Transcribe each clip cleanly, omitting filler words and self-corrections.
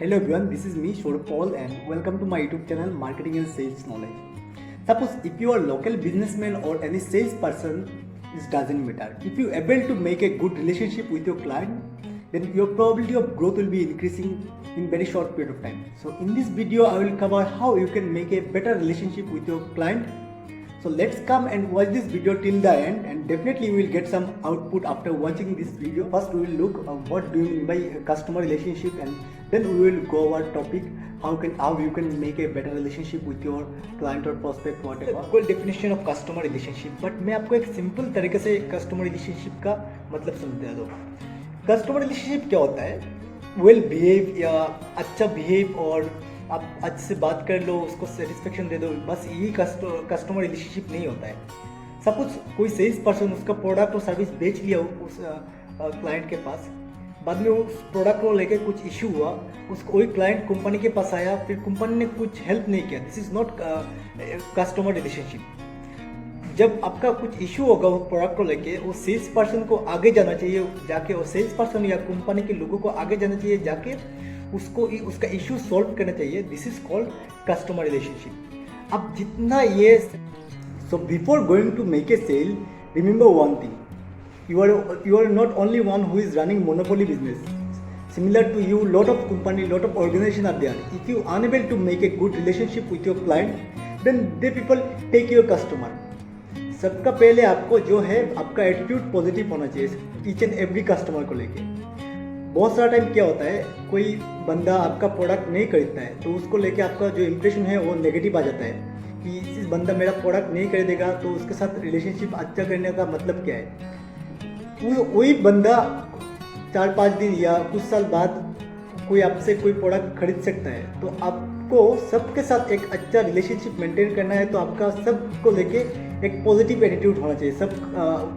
Hello everyone, this is me Shorab Paul and welcome to my YouTube channel Marketing and Sales Knowledge. Suppose if you are a local businessman or any sales person, it doesn't matter. If you are able to make a good relationship with your client, then your probability of growth will be increasing in very short period of time. So in this video, I will cover how you can make a better relationship with your client. So let's come and watch this video till the end, and definitely you will get some output after watching this video. First we will look what do you mean by customer relationship, and then we will go over topic how you can make a better relationship with your client or prospect whatever. Full definition of customer relationship, but मैं आपको एक simple तरीके से customer relationship का मतलब समझा दूँ. Customer relationship क्या होता है? वेल बिहेव या अच्छा बिहेव और आप अच्छे से बात कर लो, उसको सेटिस्फेक्शन दे दो, बस यही कस्टमर रिलेशनशिप नहीं होता है. सपोज कोई सेल्स पर्सन उसका प्रोडक्ट और सर्विस बेच लिया उस क्लाइंट के पास, बाद में उस प्रोडक्ट को लेकर कुछ इशू हुआ, उसको वही क्लाइंट कंपनी के पास आया, फिर कंपनी ने कुछ हेल्प नहीं किया. This is not customer relationship. जब आपका कुछ इशू होगा वो प्रोडक्ट को लेके, वो सेल्स पर्सन को आगे जाना चाहिए जाके, और सेल्स पर्सन या कंपनी के लोगों को आगे जाना चाहिए जाके उसको उसका इशू सॉल्व करना चाहिए. This is called customer relationship. अब जितना ये so before going to make a sale, remember one thing, you are not only one who is running monopoly business. Similar to you, lot of company, lot of organization are there. If you unable to make a good relationship with your client, then they people take your customer. सबका पहले आपको जो है आपका attitude positive होना चाहिए each and every customer को लेके. बहुत सारा टाइम क्या होता है, कोई बंदा आपका प्रोडक्ट नहीं खरीदता है तो उसको लेके आपका जो इम्प्रेशन है वो नेगेटिव आ जाता है कि इस बंदा मेरा प्रोडक्ट नहीं खरीदेगा तो उसके साथ रिलेशनशिप अच्छा करने का मतलब क्या है. वही बंदा 4-5 दिन या कुछ साल बाद कोई आपसे कोई प्रोडक्ट खरीद सकता है. तो आपको सबके साथ एक अच्छा रिलेशनशिप मेंटेन करना है, तो आपका सबको लेके एक पॉजिटिव एटीट्यूड होना चाहिए सब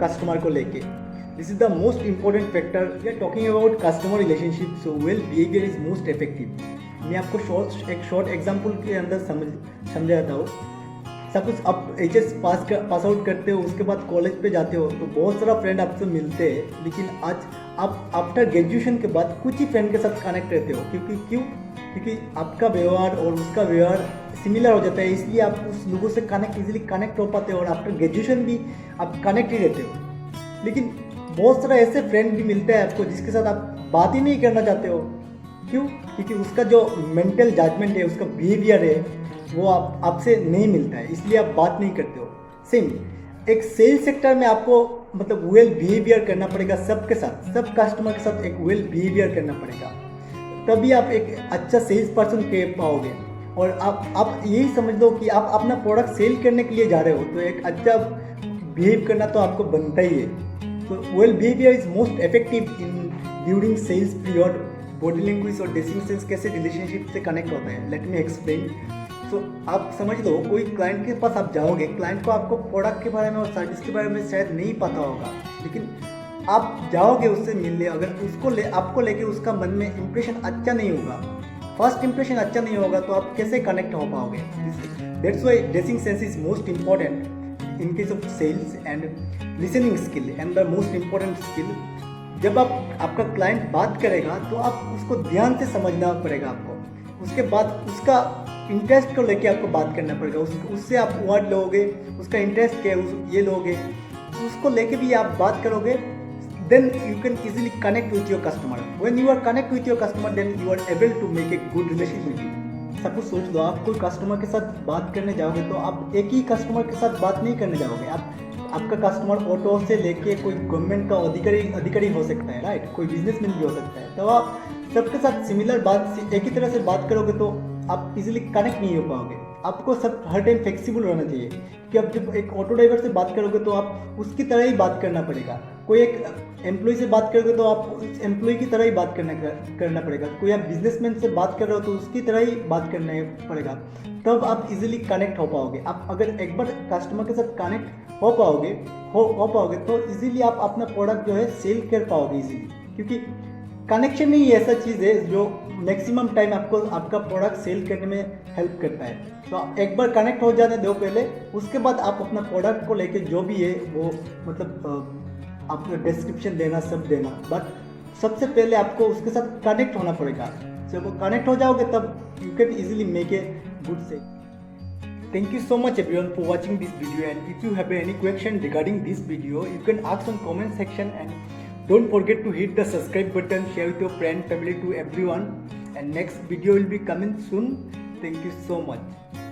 कस्टमर को लेके. This is the most important factor. We are talking about customer relationship, so well behaviour is most effective. मैं आपको एक शॉर्ट एग्जाम्पल के अंदर समझाता हूँ. सपोज आप HS पास आउट करते हो, उसके बाद कॉलेज पे जाते हो, तो बहुत सारा फ्रेंड आपसे मिलते हैं, लेकिन आज आप आफ्टर ग्रेजुएशन के बाद कुछ ही फ्रेंड के साथ कनेक्ट रहते हो. क्योंकि आपका व्यवहार और उसका व्यवहार सिमिलर हो जाता है, इसलिए आप उस लोगों से इजीली कनेक्ट हो पाते हो, और आफ्टर ग्रेजुएशन भी आप कनेक्ट ही रहते हो. लेकिन बहुत सारा ऐसे फ्रेंड भी मिलता है आपको जिसके साथ आप बात ही नहीं करना चाहते हो. क्यों? क्योंकि उसका जो मेंटल जजमेंट है, उसका बिहेवियर है, वो आपसे नहीं मिलता है, इसलिए आप बात नहीं करते हो. सेम एक सेल्स सेक्टर में आपको मतलब वेल बिहेवियर करना पड़ेगा सबके साथ, सब कस्टमर के साथ एक वेल बिहेवियर करना पड़ेगा, तभी आप एक अच्छा सेल्स पर्सन कह पाओगे. और आप यही समझ लो कि आप अपना प्रोडक्ट सेल करने के लिए जा रहे हो, तो एक अच्छा बिहेव करना तो आपको बनता ही है. तो well behaviour is most effective in during sales period. Body language और ड्रेसिंग सेंस कैसे रिलेशनशिप से कनेक्ट होता है, लेट मी एक्सप्लेन. तो आप समझ लो, कोई क्लाइंट के पास आप जाओगे, क्लाइंट को आपको प्रोडक्ट के बारे में और सर्विस के बारे में शायद नहीं पता होगा, लेकिन आप जाओगे उससे मिलने, अगर आपको लेके उसका मन में इंप्रेशन अच्छा नहीं होगा, फर्स्ट इंप्रेशन अच्छा नहीं होगा, तो आप कैसे कनेक्ट हो पाओगे. That's why dressing sense is most important in case of sales, and listening skill and the most important skill. जब आपका क्लाइंट बात करेगा तो आप उसको ध्यान से समझना पड़ेगा आपको. उसके बाद उसका इंटरेस्ट को लेके आपको बात करना पड़ेगा. उससे आप वर्ड लोगे, उसका इंटरेस्ट क्या है ये लोगे, उसको लेके भी आप बात करोगे. Then you can easily connect with your customer. When you are connect with your customer, then you are able to make a good relationship. Suppose सोच लो, आप कोई कस्टमर के साथ बात करने जाओगे तो आप एक ही कस्टमर के साथ बात नहीं करने जाओगे. आपका कस्टमर ऑटो से लेके कोई गवर्नमेंट का अधिकारी हो सकता है, राइट, कोई बिजनेसमैन भी हो सकता है. तो आप सबके साथ सिमिलर बात एक ही तरह से बात करोगे तो आप इजीली कनेक्ट नहीं हो पाओगे. आपको सब हर टाइम फ्लेक्सिबल रहना चाहिए कि आप जब एक ऑटो ड्राइवर से बात करोगे तो आप उसकी तरह ही बात करना पड़ेगा. कोई एक एम्प्लॉय से बात करोगे तो आप उस एम्प्लॉय की तरह ही बात करना पड़ेगा. कोई आप बिजनेसमैन से बात कर रहे हो तो उसकी तरह ही बात करना पड़ेगा, तब आप इजीली कनेक्ट हो पाओगे. आप अगर एक बार कस्टमर के साथ कनेक्ट हो पाओगे तो इजीली आप अपना प्रोडक्ट जो है सेल कर पाओगे इजीली. क्योंकि कनेक्शन ही ऐसा चीज़ है जो मैक्सिमम टाइम आपको आपका प्रोडक्ट सेल करने में हेल्प करता है. तो आप एक बार कनेक्ट हो जाने दो पहले, उसके बाद आप अपना प्रोडक्ट को लेके जो भी है वो मतलब आप डिस्क्रिप्शन देना, सब देना, बट सबसे पहले आपको उसके साथ कनेक्ट होना पड़ेगा. जब कनेक्ट हो जाओगे तब you can easily make a good sale. Thank you so much everyone for watching this video, and if you have any question regarding this video, you can ask on comment section, and don't forget to hit the subscribe button, share with your friend, family, to everyone, and next video will be coming soon. Thank you so much.